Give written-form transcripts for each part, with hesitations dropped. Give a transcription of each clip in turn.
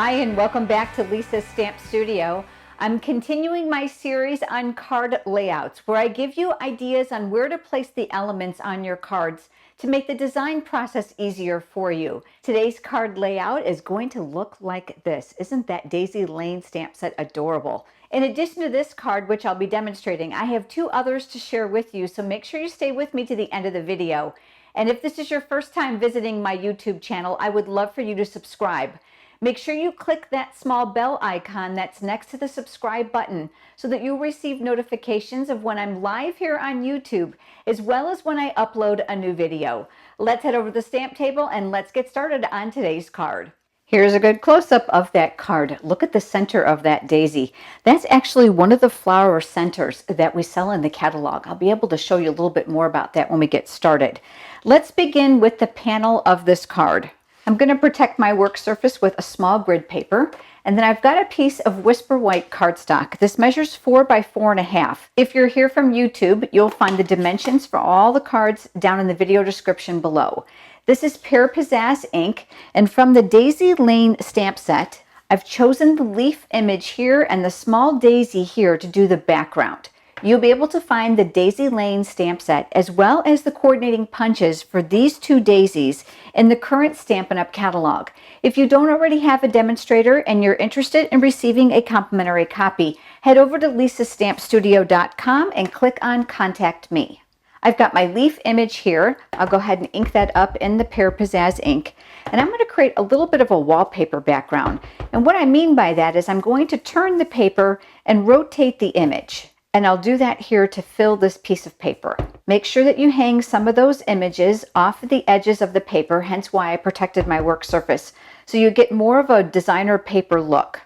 Hi, and welcome back to Lisa's Stamp Studio. I'm continuing my series on card layouts, where I give you ideas on where to place the elements on your cards to make the design process easier for you. Today's card layout is going to look like this. Isn't that Daisy Lane stamp set adorable? In addition to this card, which I'll be demonstrating, I have two others to share with you, so make sure you stay with me to the end of the video. And if this is your first time visiting my YouTube channel, I would love for you to subscribe. Make sure you click that small bell icon that's next to the subscribe button so that you'll receive notifications of when I'm live here on YouTube, as well as when I upload a new video. Let's head over to the stamp table and let's get started on today's card. Here's a good close-up of that card. Look at the center of that daisy. That's actually one of the flower centers that we sell in the catalog. I'll be able to show you a little bit more about that when we get started. Let's begin with the panel of this card. I'm going to protect my work surface with a small grid paper, and then I've got a piece of Whisper White cardstock. This measures 4 by 4.5. If you're here from YouTube, you'll find the dimensions for all the cards down in the video description below. This is Pear Pizzazz ink, and from the Daisy Lane stamp set, I've chosen the leaf image here and the small daisy here to do the background. You'll be able to find the Daisy Lane stamp set as well as the coordinating punches for these two daisies in the current Stampin' Up! Catalog. If you don't already have a demonstrator and you're interested in receiving a complimentary copy, head over to lisastampstudio.com and click on Contact Me. I've got my leaf image here. I'll go ahead and ink that up in the Pear Pizzazz ink. And I'm going to create a little bit of a wallpaper background. And what I mean by that is I'm going to turn the paper and rotate the image. And I'll do that here to fill this piece of paper. Make sure that you hang some of those images off the edges of the paper, hence why I protected my work surface, so you get more of a designer paper look.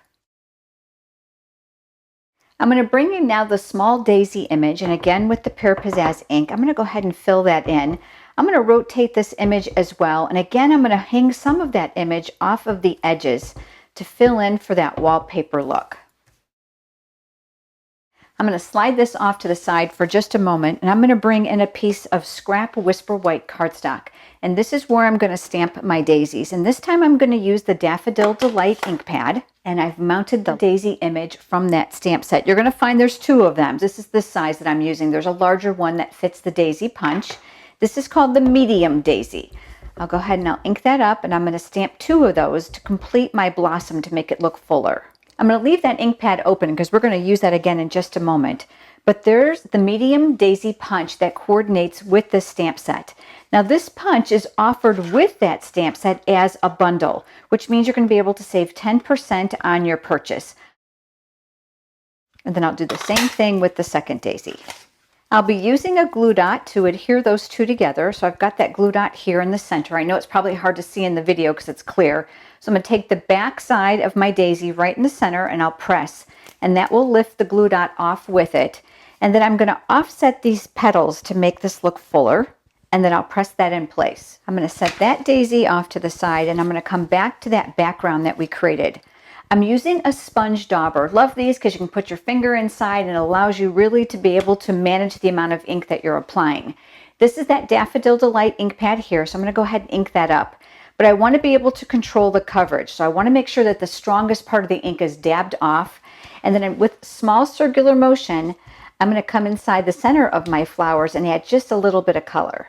I'm going to bring in now the small daisy image, and again with the Pear Pizzazz ink, I'm going to go ahead and fill that in. I'm going to rotate this image as well, and again I'm going to hang some of that image off of the edges to fill in for that wallpaper look. I'm going to slide this off to the side for just a moment, and I'm going to bring in a piece of scrap Whisper White cardstock. And this is where I'm going to stamp my daisies. And this time I'm going to use the Daffodil Delight ink pad, and I've mounted the daisy image from that stamp set. You're going to find there's two of them. This is the size that I'm using. There's a larger one that fits the daisy punch. This is called the medium daisy. I'll go ahead and I'll ink that up, and I'm going to stamp two of those to complete my blossom to make it look fuller. I'm going to leave that ink pad open because we're going to use that again in just a moment. But there's the medium daisy punch that coordinates with this stamp set. Now this punch is offered with that stamp set as a bundle, which means you're going to be able to save 10% on your purchase. And then I'll do the same thing with the second daisy. I'll be using a glue dot to adhere those two together. So I've got that glue dot here in the center. I know it's probably hard to see in the video because it's clear. So I'm going to take the back side of my daisy right in the center and I'll press, and that will lift the glue dot off with it. And then I'm going to offset these petals to make this look fuller, and then I'll press that in place. I'm going to set that daisy off to the side, and I'm going to come back to that background that we created. I'm using a sponge dauber. Love these because you can put your finger inside and it allows you really to be able to manage the amount of ink that you're applying. This is that Daffodil Delight ink pad here, so I'm going to go ahead and ink that up. But I want to be able to control the coverage, so I want to make sure that the strongest part of the ink is dabbed off, and then with small circular motion, I'm going to come inside the center of my flowers and add just a little bit of color.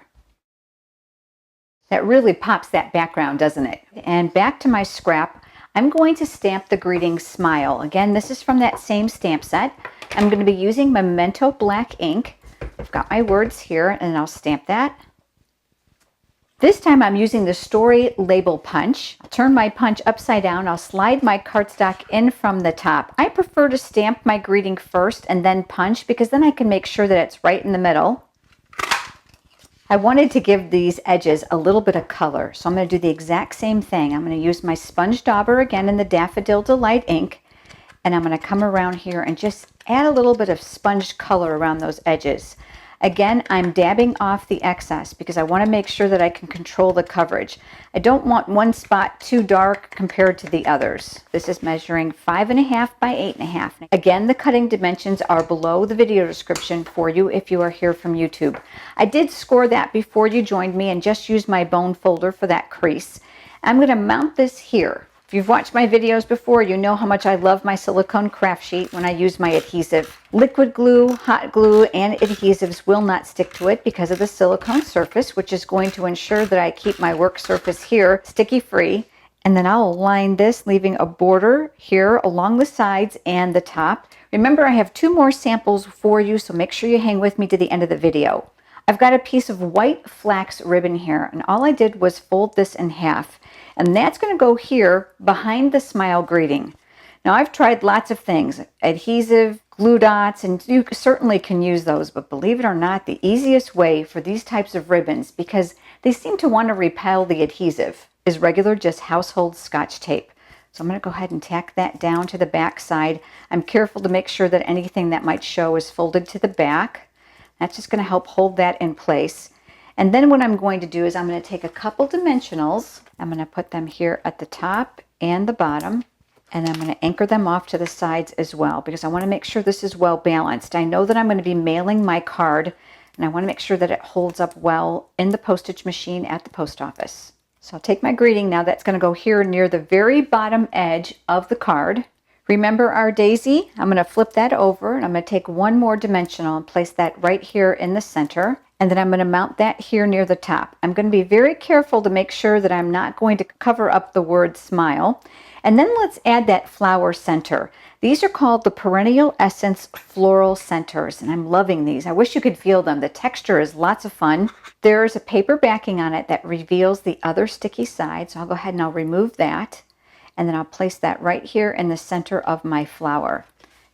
That really pops that background, doesn't it? And back to my scrap, I'm going to stamp the greeting smile. Again, this is from that same stamp set. I'm going to be using Memento black ink. I've got my words here, and I'll stamp that. This time I'm using the Story Label Punch. I'll turn my punch upside down. I'll slide my cardstock in from the top. I prefer to stamp my greeting first and then punch because then I can make sure that it's right in the middle. I wanted to give these edges a little bit of color, so I'm going to do the exact same thing. I'm going to use my sponge dauber again in the Daffodil Delight ink, and I'm going to come around here and just add a little bit of sponge color around those edges. Again, I'm dabbing off the excess because I want to make sure that I can control the coverage. I don't want one spot too dark compared to the others. This is measuring 5.5 by 8.5. Again, the cutting dimensions are below the video description for you if you are here from YouTube. I did score that before you joined me and just used my bone folder for that crease. I'm going to mount this here. If you've watched my videos before, you know how much I love my silicone craft sheet when I use my adhesive. Liquid glue, hot glue, and adhesives will not stick to it because of the silicone surface, which is going to ensure that I keep my work surface here sticky free. And then I'll align this, leaving a border here along the sides and the top. Remember, I have 2 more samples for you, so make sure you hang with me to the end of the video. I've got a piece of white flax ribbon here, and all I did was fold this in half. And that's going to go here behind the smile greeting. Now, I've tried lots of things, adhesive, glue dots, and you certainly can use those, but believe it or not, the easiest way for these types of ribbons, because they seem to want to repel the adhesive, is regular just household Scotch tape. So I'm going to go ahead and tack that down to the back side. I'm careful to make sure that anything that might show is folded to the back. That's just going to help hold that in place. And then what I'm going to do is I'm going to take a couple dimensionals. I'm going to put them here at the top and the bottom. And I'm going to anchor them off to the sides as well because I want to make sure this is well balanced. I know that I'm going to be mailing my card and I want to make sure that it holds up well in the postage machine at the post office. So I'll take my greeting now. That's going to go here near the very bottom edge of the card. Remember our daisy? I'm going to flip that over and I'm going to take one more dimensional and place that right here in the center. And then I'm going to mount that here near the top. I'm going to be very careful to make sure that I'm not going to cover up the word smile. And then let's add that flower center. These are called the Perennial Essence Floral Centers, and I'm loving these. I wish you could feel them. The texture is lots of fun. There's a paper backing on it that reveals the other sticky side, so I'll go ahead and I'll remove that. And then I'll place that right here in the center of my flower.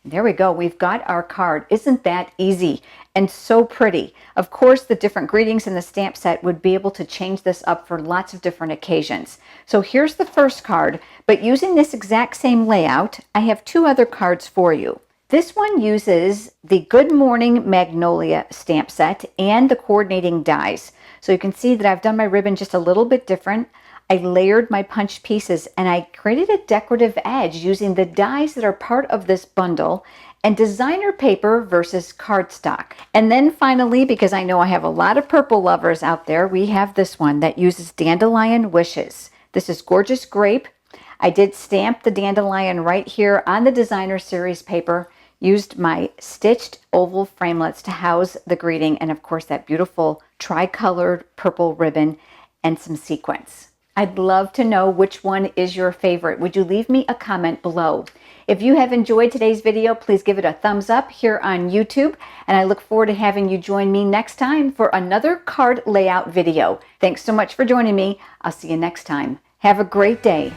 There we go. We've got our card. Isn't that easy and so pretty? Of course, the different greetings in the stamp set would be able to change this up for lots of different occasions. So here's the first card, but using this exact same layout, I have 2 other cards for you. This one uses the Good Morning Magnolia stamp set and the coordinating dies. So you can see that I've done my ribbon just a little bit different. I layered my punched pieces and I created a decorative edge using the dies that are part of this bundle and designer paper versus cardstock. And then finally, because I know I have a lot of purple lovers out there, we have this one that uses Dandelion Wishes. This is Gorgeous Grape. I did stamp the dandelion right here on the designer series paper, used my stitched oval framelits to house the greeting, and of course that beautiful tri-colored purple ribbon and some sequins. I'd love to know which one is your favorite. Would you leave me a comment below? If you have enjoyed today's video, please give it a thumbs up here on YouTube, and I look forward to having you join me next time for another card layout video. Thanks so much for joining me. I'll see you next time. Have a great day.